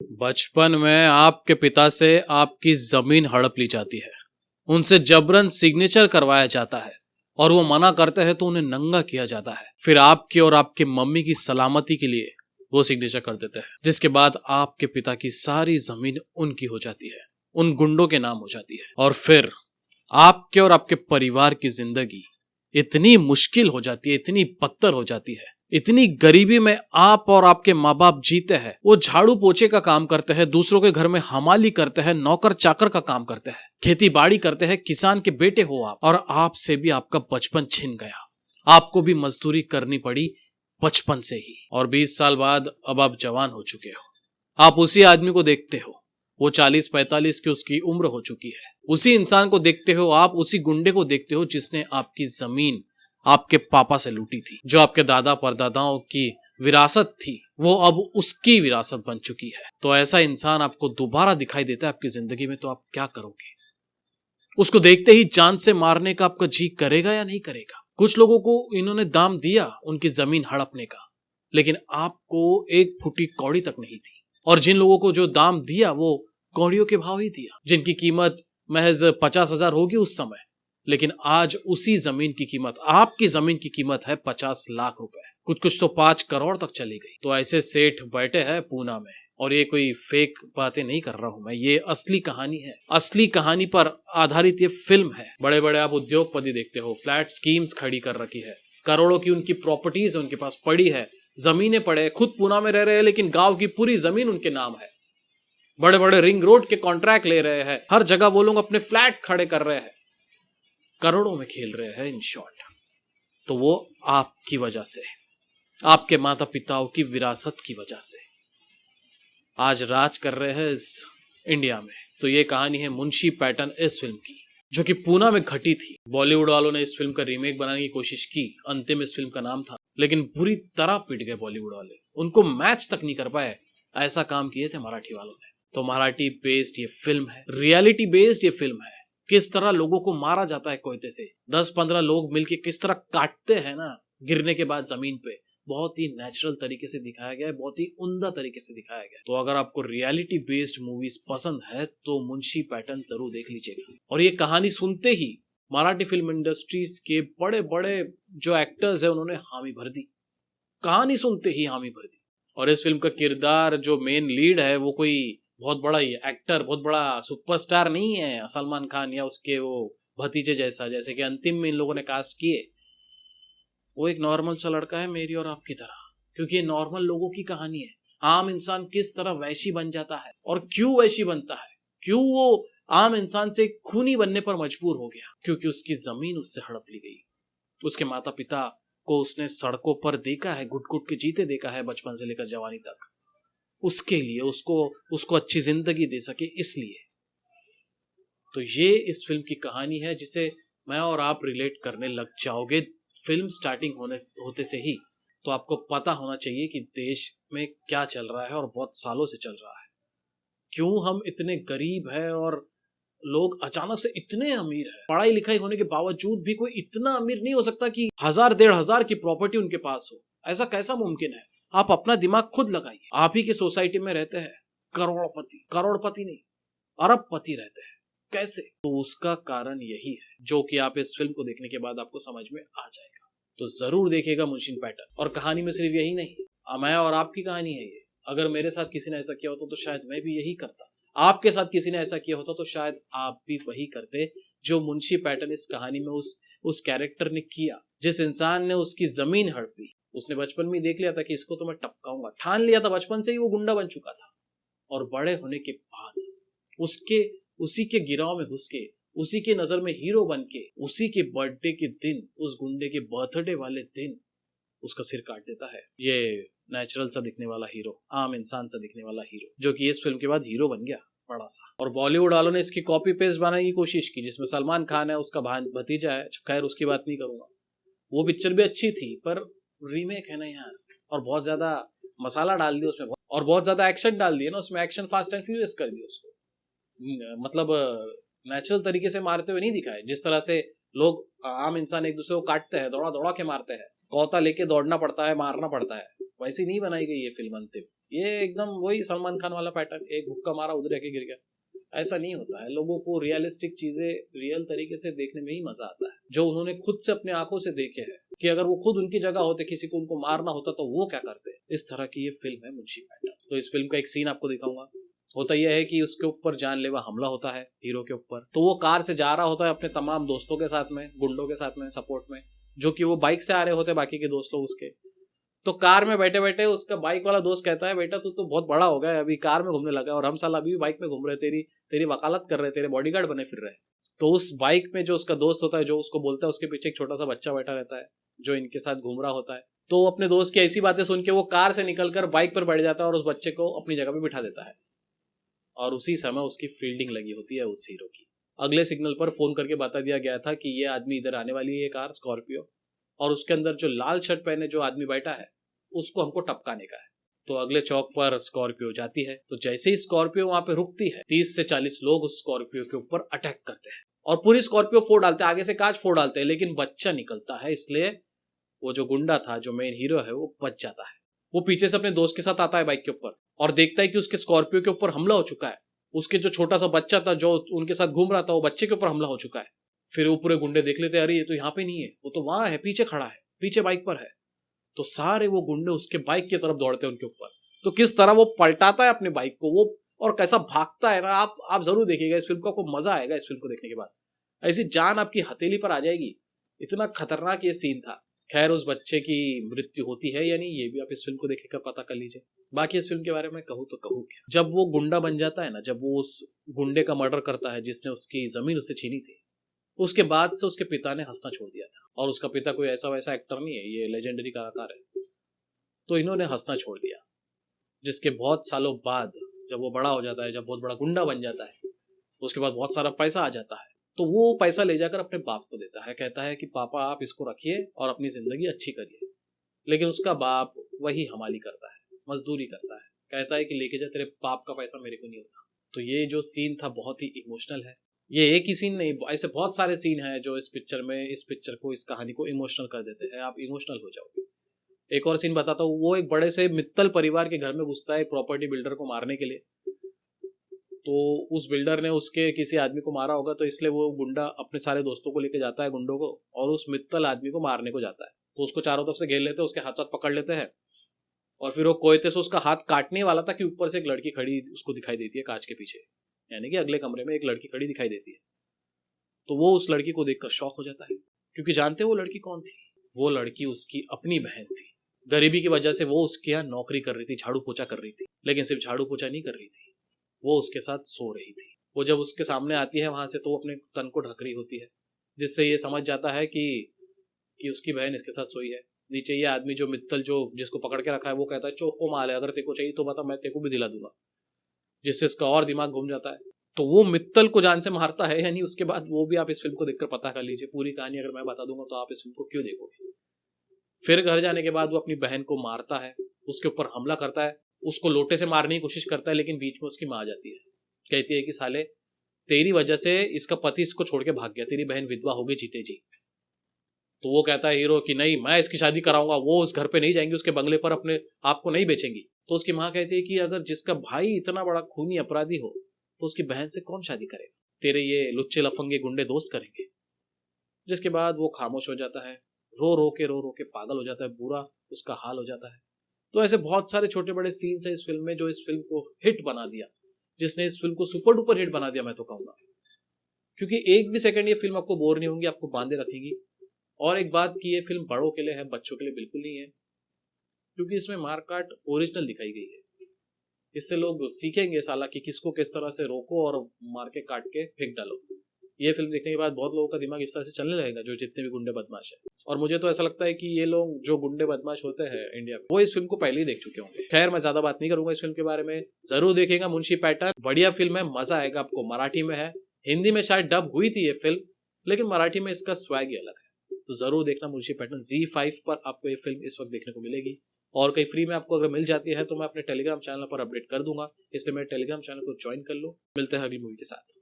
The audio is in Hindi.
बचपन में आपके पिता से आपकी जमीन हड़प ली जाती है, उनसे जबरन सिग्नेचर करवाया जाता है और वो मना करते हैं तो उन्हें नंगा किया जाता है। फिर आपकी और आपके मम्मी की सलामती के लिए वो सिग्नेचर कर देते हैं, जिसके बाद आपके पिता की सारी जमीन उनकी हो जाती है, उन गुंडों के नाम हो जाती है। और फिर आपके और आपके परिवार की जिंदगी इतनी मुश्किल हो जाती है, इतनी बदतर हो जाती है, इतनी गरीबी में आप और आपके माँ बाप जीते हैं। वो झाड़ू पोछे का काम करते हैं, दूसरों के घर में हमाली करते हैं, नौकर चाकर का काम करते हैं, खेती बाड़ी करते हैं, किसान के बेटे हो आप, और आपसे भी आपका बचपन छिन गया। आपको भी मजदूरी करनी पड़ी बचपन से ही। और 20 साल बाद अब आप जवान हो चुके हो। आप उसी आदमी को देखते हो, वो 40-45 की उसकी उम्र हो चुकी है। उसी इंसान को देखते हो आप, उसी गुंडे को देखते हो जिसने आपकी जमीन आपके पापा से लूटी थी, जो आपके दादा परदादाओं की विरासत थी, वो अब उसकी विरासत बन चुकी है। तो ऐसा इंसान आपको दोबारा दिखाई देता है आपकी जिंदगी में, तो आप क्या करोगे? उसको देखते ही जान से मारने का आपका जी करेगा या नहीं करेगा? कुछ लोगों को इन्होंने दाम दिया उनकी जमीन हड़पने का, लेकिन आपको एक फुटी कौड़ी तक नहीं थी। और जिन लोगों को जो दाम दिया वो कौड़ियों के भाव ही दिया, जिनकी कीमत महज 50,000 होगी उस समय, लेकिन आज उसी जमीन की कीमत, आपकी जमीन की कीमत है 50 लाख रुपए। कुछ कुछ तो 5 करोड़ तक चली गई। तो ऐसे सेठ बैठे हैं पूना में, और ये कोई फेक बातें नहीं कर रहा हूं मैं, ये असली कहानी है। असली कहानी पर आधारित ये फिल्म है। बड़े बड़े आप उद्योगपति देखते हो, फ्लैट स्कीम्स खड़ी कर रखी है, करोड़ों की उनकी प्रॉपर्टीज उनके पास पड़ी है, जमीनें पड़े, खुद पूना में रह रहे हैं लेकिन गांव की पूरी जमीन उनके नाम है। बड़े बड़े रिंग रोड के कॉन्ट्रैक्ट ले रहे हैं, हर जगह वो लोग अपने फ्लैट खड़े कर रहे हैं, करोड़ों में खेल रहे हैं इन शॉर्ट। तो वो आपकी वजह से, आपके माता पिताओं की विरासत की वजह से आज राज कर रहे हैं इस इंडिया में। तो ये कहानी है मुंशी पैटर्न इस फिल्म की, जो कि पूना में घटी थी। बॉलीवुड वालों ने इस फिल्म का रीमेक बनाने की कोशिश की, अंतिम इस फिल्म का नाम था, लेकिन बुरी तरह पिट गए बॉलीवुड वाले, उनको मैच तक नहीं कर पाए। ऐसा काम किए थे मराठी वालों ने। तो मराठी बेस्ड ये फिल्म है, रियलिटी बेस्ड ये फिल्म है। किस तरह लोगों को मारा जाता है कोयते से, 10-15 लोग मिलके किस तरह काटते हैं ना गिरने के बाद जमीन पे, बहुत ही नेचुरल तरीके से दिखाया गया है, बहुत ही उम्दा तरीके से दिखाया गया है। तो अगर आपको रियलिटी बेस्ड मूवीज पसंद है तो मुंशी पैटर्न जरूर देख लीजिएगा। और ये कहानी सुनते ही मराठी फिल्म इंडस्ट्रीज के बड़े बड़े जो एक्टर्स है उन्होंने हामी भर दी, कहानी सुनते ही हामी भर दी। और इस फिल्म का किरदार जो मेन लीड है वो कोई बहुत बड़ा एक्टर, बहुत बड़ा सुपरस्टार नहीं है, सलमान खान या उसके वो भतीजे जैसा, जैसे कि अंतिम में इन लोगों ने कास्ट किए। वो एक नॉर्मल सा लड़का है मेरी और आपकी तरह, क्योंकि ये नॉर्मल लोगों की कहानी है। आम इंसान किस तरह वैशी बन जाता है और क्यों वैशी बनता है, क्यों वो आम इंसान से खूनी बनने पर मजबूर हो गया, क्योंकि उसकी जमीन उससे हड़प ली गई। उसके माता पिता को उसने सड़कों पर देखा है, घुट घुट के जीते देखा है बचपन से लेकर जवानी तक, उसके लिए उसको अच्छी जिंदगी दे सके इसलिए। तो ये इस फिल्म की कहानी है जिसे मैं और आप रिलेट करने लग जाओगे फिल्म स्टार्टिंग होते से ही। तो आपको पता होना चाहिए कि देश में क्या चल रहा है और बहुत सालों से चल रहा है, क्यों हम इतने गरीब हैं और लोग अचानक से इतने अमीर हैं। पढ़ाई लिखाई होने के बावजूद भी कोई इतना अमीर नहीं हो सकता कि 1000-1500 की प्रॉपर्टी उनके पास हो। ऐसा कैसा मुमकिन है? आप अपना दिमाग खुद लगाइए। आप ही की सोसाइटी में रहते हैं करोड़पति नहीं, अरबपति रहते हैं, कैसे? तो उसका कारण यही है, जो कि आप इस फिल्म को देखने के बाद आपको समझ में आ जाएगा। तो जरूर देखिएगा मुंशी पैटर्न। और कहानी में सिर्फ यही नहीं, मैं और आपकी कहानी है ये। अगर मेरे साथ किसी ने ऐसा किया होता तो शायद मैं भी यही करता, आपके साथ किसी ने ऐसा किया होता तो शायद आप भी वही करते जो मुंशी पैटर्न इस कहानी में उस कैरेक्टर ने किया। जिस इंसान ने उसकी जमीन हड़पी, उसने बचपन में देख लिया था कि इसको तो मैं टपकाऊंगा, ठान लिया था, बचपन से ही वो गुंडा बन चुका था। और बड़े होने के बाद उसी के गिराव में घुस के, उसी के नजर में हीरो बन के, उसी के बर्थडे के दिन, उस गुंडे के बर्थडे वाले दिन उसका सिर काट देता है ये नेचुरल सा दिखने वाला हीरो, आम इंसान सा दिखने वाला हीरो, जो कि इस फिल्म के बाद हीरो बन गया बड़ा सा। और बॉलीवुड वालों ने इसकी कॉपी पेस्ट बनाने की कोशिश की, जिसमें सलमान खान है, उसका भतीजा है, खैर उसकी बात नहीं करूंगा। वो पिक्चर भी अच्छी थी पर रीमेक है ना यार, और बहुत ज्यादा मसाला डाल दिया उसमें, और बहुत ज्यादा एक्शन डाल दिया ना उसमें, एक्शन फास्ट एंड फ्यूरियस कर दिया उसको। मतलब नेचुरल तरीके से मारते हुए नहीं दिखाए, जिस तरह से लोग आम इंसान एक दूसरे को काटते हैं, दौड़ा दौड़ा के मारते हैं, कौता लेके दौड़ना पड़ता है, मारना पड़ता है, वैसी नहीं बनाई गई ये फिल्म अंतिम। ये एकदम वही सलमान खान वाला पैटर्न, एक हुक्का मारा उधर जाके गिर गया। ऐसा नहीं होता है। लोगों को रियलिस्टिक चीजें रियल तरीके से देखने में ही मजा आता है, जो उन्होंने खुद से अपने आंखों से देखे हैं कि अगर वो खुद उनकी जगह होते, किसी को उनको मारना होता तो वो क्या करते। इस तरह की ये फिल्म है मुंशी पैटर्न। तो इस फिल्म का एक सीन आपको दिखाऊंगा। होता यह है कि उसके ऊपर जानलेवा हमला होता है हीरो के ऊपर। तो वो कार से जा रहा होता है अपने तमाम दोस्तों के साथ में, गुंडों के साथ में सपोर्ट में, जो कि वो बाइक से आ रहे होते बाकी के दोस्त लोग उसके। तो कार में बैठे बैठे उसका बाइक वाला दोस्त कहता है, बेटा तू तो बहुत बड़ा हो गया है, अभी कार में घूमने लगा है और हम साला अभी भी बाइक में घूम रहे, तेरी वकालत कर रहे, तेरे बॉडीगार्ड बने फिर रहे। तो उस बाइक में जो उसका दोस्त होता है, जो उसको बोलता है, उसके पीछे एक छोटा सा बच्चा बैठा रहता है जो इनके साथ घूम रहा होता है। तो अपने दोस्त की ऐसी बातें सुन के वो कार से निकलकर बाइक पर बैठ जाता है और उस बच्चे को अपनी जगह पे बिठा देता है। और उसी समय उसकी फील्डिंग लगी होती है उस हीरो की। अगले सिग्नल पर फोन करके बता दिया गया था कि ये आदमी इधर आने वाली है, कार स्कॉर्पियो, और उसके अंदर जो लाल शर्ट पहने जो आदमी बैठा है उसको हमको टपकाने का है। तो अगले चौक पर स्कॉर्पियो जाती है। तो जैसे ही स्कॉर्पियो वहां पे रुकती है, 30 से 40 लोग उस स्कॉर्पियो के ऊपर अटैक करते हैं और पूरी स्कॉर्पियो फोड़ डालते हैं, आगे से कांच फोड़ डालते हैं, लेकिन बच्चा निकलता है, इसलिए वो जो गुंडा था, जो मेन हीरो है, वो बच जाता है। वो पीछे से अपने दोस्त के साथ आता है बाइक के ऊपर और देखता है कि उसके स्कॉर्पियो के ऊपर हमला हो चुका है। उसके जो छोटा सा बच्चा था जो उनके साथ घूम रहा था, वो बच्चे के ऊपर हमला हो चुका है। फिर वो पूरे गुंडे देख लेते हैं, अरे ये तो यहाँ पे नहीं है, वो तो वहां है, पीछे खड़ा है, पीछे बाइक पर है। तो सारे वो गुंडे उसके बाइक की तरफ दौड़ते हैं उनके ऊपर। तो किस तरह वो पलटाता है अपनी बाइक को वो, और कैसा भागता है ना, आप जरूर देखिएगा इस फिल्म को, आपको मजा आएगा इस फिल्म को देखने के बाद। ऐसी जान आपकी हथेली पर आ जाएगी, इतना खतरनाक ये सीन था। खैर उस बच्चे की मृत्यु होती है या नहीं, ये भी आप इस फिल्म को देखकर पता कर लीजिए। बाकी इस फिल्म के बारे में कहूँ तो कहूँ क्या, जब वो गुंडा बन जाता है ना, जब वो उस गुंडे का मर्डर करता है जिसने उसकी जमीन उससे छीनी थी, उसके बाद से उसके पिता ने हंसना छोड़ दिया था। और उसका पिता कोई ऐसा वैसा एक्टर नहीं है, ये लेजेंडरी कलाकार है। तो इन्होंने हंसना छोड़ दिया, जिसके बहुत सालों बाद जब वो बड़ा हो जाता है, जब बहुत बड़ा गुंडा बन जाता है, उसके बाद बहुत सारा पैसा आ जाता है, तो वो पैसा ले जाकर अपने बाप को देता है, कहता है कि पापा आप इसको रखिए और अपनी जिंदगी अच्छी करिए। लेकिन उसका बाप वही हमाली करता है, मजदूरी करता है, कहता है कि लेके जा, तेरे बाप का पैसा मेरे को नहीं होता। तो ये जो सीन था बहुत ही इमोशनल है। ये एक ही सीन नहीं, ऐसे बहुत सारे सीन हैं जो इस पिक्चर को, इस कहानी को इमोशनल कर देते हैं, आप इमोशनल हो जाओगे। एक और सीन बताता हूँ। वो एक बड़े से मित्तल परिवार के घर में घुसता है प्रॉपर्टी बिल्डर को मारने के लिए। तो उस बिल्डर ने उसके किसी आदमी को मारा होगा, तो इसलिए वो गुंडा अपने सारे दोस्तों को लेके जाता है, गुंडों को, और उस मित्तल आदमी को मारने को जाता है। तो उसको चारों तरफ से घेर लेते हैं, उसके हाथ पकड़ लेते हैं, और फिर वो कोयते से उसका हाथ काटने वाला था कि ऊपर से एक लड़की खड़ी उसको दिखाई देती है कांच के पीछे, यानी कि अगले कमरे में एक लड़की खड़ी दिखाई देती है। तो वो उस लड़की को देखकर शॉक हो जाता है, क्योंकि जानते वो लड़की कौन थी? वो लड़की उसकी अपनी बहन थी। गरीबी की वजह से वो उसके यहाँ नौकरी कर रही थी, झाड़ू पोछा कर रही थी, लेकिन सिर्फ झाड़ू पोछा नहीं कर रही थी, वो उसके साथ सो रही थी। वो जब उसके सामने आती है वहां से, तो वो अपने तन को ढक रही होती है, जिससे ये समझ जाता है कि उसकी बहन इसके साथ सोई है। नीचे ये आदमी जो मित्तल जो जिसको पकड़ के रखा है, वो कहता है चौको माल है, अगर तेरे को चाहिए तो बता, मैं तेरे को भी दिला दूंगा, जिससे इसका और दिमाग घूम जाता है। तो वो मित्तल को जान से मारता है, यानी उसके बाद वो भी आप इस फिल्म को देखकर पता कर लीजिए। पूरी कहानी अगर मैं बता दूंगा तो आप इस फिल्म को क्यों देखोगे। फिर घर जाने के बाद वो अपनी बहन को मारता है, उसके ऊपर हमला करता है, उसको लोटे से मारने की कोशिश करता है, लेकिन बीच में उसकी माँ आ जाती है, कहती है कि साले तेरी वजह से इसका पति इसको छोड़ के भाग गया, तेरी बहन विधवा हो गई जीते जी। तो वो कहता है हीरो कि नहीं, मैं इसकी शादी कराऊंगा, वो उस घर पे नहीं जाएंगी, उसके बंगले पर अपने आप को नहीं बेचेंगी। तो उसकी माँ कहती है कि अगर जिसका भाई इतना बड़ा खूनी अपराधी हो तो उसकी बहन से कौन शादी करेगा, तेरे ये लुच्चे लफंगे गुंडे दोस्त करेंगे। जिसके बाद वो खामोश हो जाता है, रो रो के पागल हो जाता है, बुरा उसका हाल हो जाता है। तो ऐसे बहुत सारे छोटे बड़े सीन्स हैं इस फिल्म में जो इस फिल्म को हिट बना दिया, जिसने इस फिल्म को सुपर डुपर हिट बना दिया, मैं तो कहूंगा। क्योंकि एक भी सेकंड ये फिल्म आपको बोर नहीं होंगी, आपको बांधे रखेगी। और एक बात कि ये फिल्म बड़ों के लिए है, बच्चों के लिए बिल्कुल नहीं है, क्योंकि इसमें मारकाट ओरिजिनल दिखाई गई है। इससे लोग सीखेंगे साला कि किसको किस तरह से रोको और मार के काट के फेंक डालो। ये फिल्म देखने के बाद बहुत लोगों का दिमाग इस तरह से चलने लगेगा, जो जितने भी गुंडे बदमाश है। और मुझे तो ऐसा लगता है कि ये लोग जो गुंडे बदमाश होते हैं इंडिया में, वो इस फिल्म को पहले ही देख चुके होंगे। खैर मैं ज्यादा बात नहीं करूंगा इस फिल्म के बारे में। जरूर देखिएगा मुंशी पैटर्न, बढ़िया फिल्म है, मजा आएगा आपको। मराठी में है, हिंदी में शायद डब हुई थी ये फिल्म, लेकिन मराठी में इसका स्वैग ही अलग है। तो जरूर देखना मुंशी पैटर्न। ZEE5 पर आपको ये फिल्म इस वक्त देखने को मिलेगी, और कहीं फ्री में आपको अगर मिल जाती है तो मैं अपने टेलीग्राम चैनल पर अपडेट कर दूंगा, इसलिए मेरे टेलीग्राम चैनल को ज्वाइन कर लो। मिलते हैं अगली मूवी के साथ।